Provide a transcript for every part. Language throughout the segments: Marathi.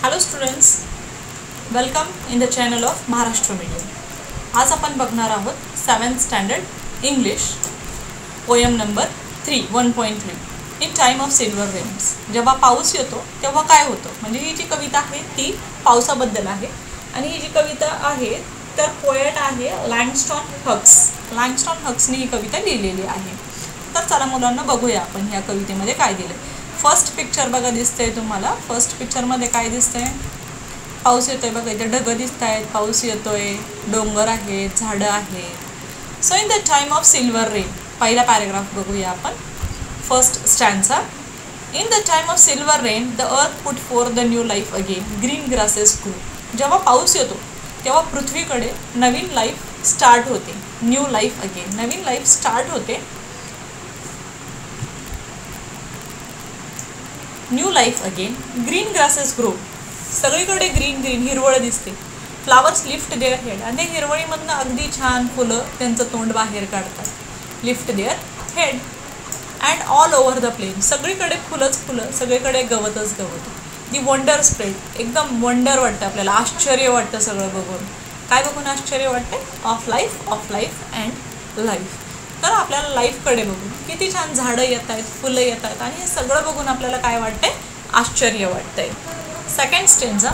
Hello students, welcome in the channel of Maharashtra medium. आज आपण बघणार आहोत 7th standard English poem number 1.3 in time of silver rains. जेव्हा पाऊस येतो तेव्हा काय होतं, म्हणजे ही जी कविता आहे ती पावसाबद्दल आहे आणि ही जी कविता आहे तर पोएट आहे लँगस्टन हक्स। लँगस्टन हक्सने ही कविता लिहिलेली आहे। तर चला मुलांना बघूया आपण ह्या कवितेमध्ये काय दिलं। फर्स्ट पिक्चर बघा दिसतंय तुम्हाला। फर्स्ट पिक्चरमध्ये काय दिसतंय, पाऊस येतोय बघा, इथे ढग दिसत आहेत, पाऊस येतोय, डोंगर आहेत, झाडं आहेत। So in the time of silver rain, पहिला पॅराग्राफ बघूया आपण। First stanza, in the time of silver rain the earth put for the new life again, green grasses grow. जेव्हा पाऊस येतो तेव्हा पृथ्वीकडे नवीन लाईफ स्टार्ट होते, न्यू लाईफ अगेन, नवीन लाईफ स्टार्ट होते, new life again. Green grasses grow, सगळीकडे ग्रीन ग्रीन हिरवळ दिसते। फ्लावर्स लिफ्ट देअर हेड, आणि त्या हिरवळीमधनं अगदी छान फुलं त्यांचं तोंड बाहेर काढतात। Lift their head and all over the plain, सगळीकडे फुलंच फुलं, सगळीकडे गवतच गवत। दी वंडर स्प्रेड, एकदम वंडर वाटतं आपल्याला, आश्चर्य वाटतं सगळं बघून। काय बघून आश्चर्य वाटते? Of life and life. तर आपल्याला लाईफकडे बघून किती छान झाडं येत आहेत, फुलं येत आहेत, आणि हे सगळं बघून आपल्याला काय वाटतंय? आश्चर्य वाटतंय। Second stanza,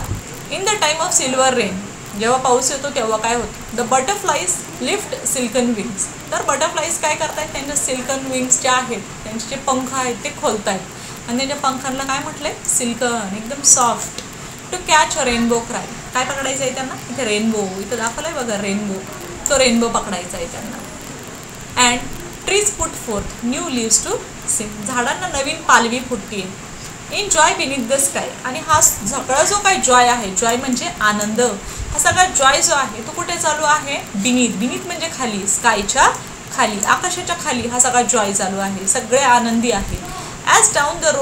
in the time of silver rain, जेव्हा पाऊस येतो तेव्हा काय होतं? The butterflies lift silken wings, तर बटरफ्लाईज काय करतायत? त्यांच्या सिल्कन विंग्स ज्या आहेत, त्यांचे जे पंख आहेत ते खोलतायत, आणि त्यांच्या पंखांना काय म्हटलंय? सिल्कन, एकदम soft. To catch a rainbow cry, काय पकडायचं आहे त्यांना? इथे रेनबो, इथं दाखवलंय बघा रेनबो, तो रेनबो पकडायचा आहे त्यांना। And trees put forth new leaves to sing, झाडांना नवीन पालवी फुटते। In joy beneath the sky, आणि हा सगळा जो काही जॉय आहे, जॉय म्हणजे आनंद, हा सगळा जॉय जो आहे तो कुठे चालू आहे? बिनीथ, बिनीथ म्हणजे खाली, स्कायच्या खाली, आकाशाच्या खाली हा सगळा जॉय चालू आहे, सगळे आनंदी आहे। As down the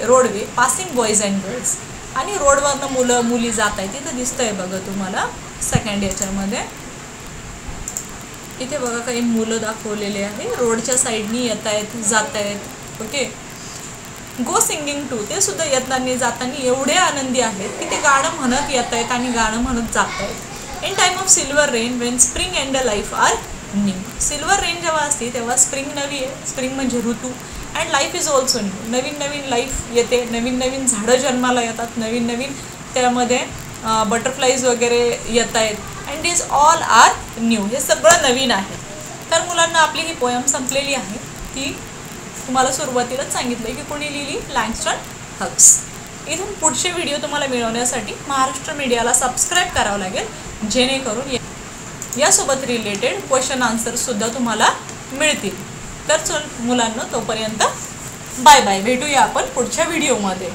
roadway passing boys and girls, आणि रोडवरनं मुलं मुली जात आहेत, तिथं दिसतंय बघा तुम्हाला सेकंड याच्यामध्ये, इथे बघा काही मुलं दाखवलेले आहे, रोडच्या साईडनी येत आहेत, जात आहेत। ओके, गो सिंगिंग टू, ते सुद्धा येताना जाताना एवढे आनंदी आहेत की ते गाणं म्हणत येत आहेत आणि गाणं म्हणत जात आहेत। In time of silver rain when spring and the life are new, silver rain जेव्हा असते तेव्हा स्प्रिंग नवी आहे, स्प्रिंग म्हणजे ऋतू, and life is also new, नवीन नवीन लाईफ येते, नवीन नवीन झाडं जन्माला येतात, नवीन नवीन त्यामध्ये बटरफ्लाईज वगैरे येत आहेत, and is all are new, हे सगळं नवीन आहे। तर मुलांना आपली ही पोयम संपलेली आहे, ती तुम्हाला सुरुवातीलाच सांगितलं की कोणी लिहिली? लँगस्टन हक्स। इथून पुढचे व्हिडिओ तुम्हाला मिळवण्यासाठी महाराष्ट्र मीडियाला सबस्क्राईब करावं लागेल, जेणेकरून यासोबत रिलेटेड क्वेश्चन आन्सरसुद्धा तुम्हाला मिळतील। तर चल मुलांना, तोपर्यंत बाय बाय, भेटूया आपण पुढच्या व्हिडिओमध्ये।